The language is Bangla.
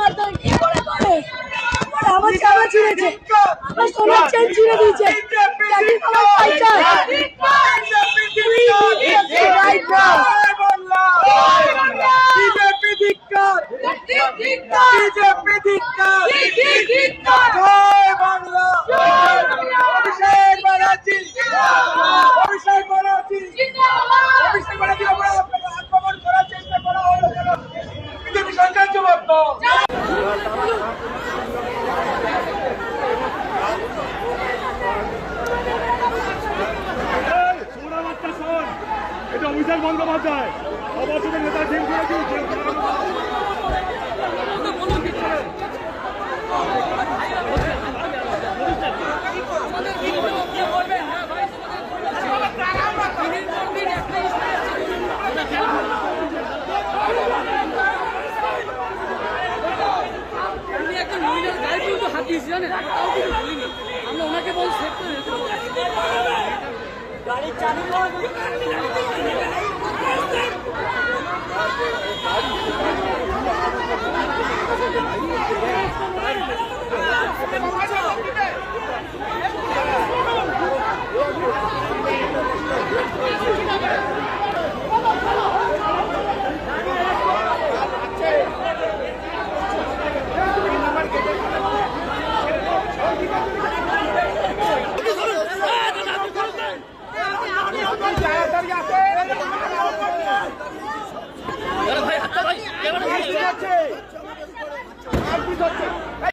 মাধ্যমে কি করে করে আমার জামা ছিঁড়েছে, আমার সোনার চেন ছিঁড়ে দিয়েছে, চাকরি আমার পয়সা এটা অভিষেক বন্দ্যোপাধ্যায় অবশ্যই নেতা ঠিক করেছি। আমরা ওনাকে বল সেট করে গাড়ি চালু ভাই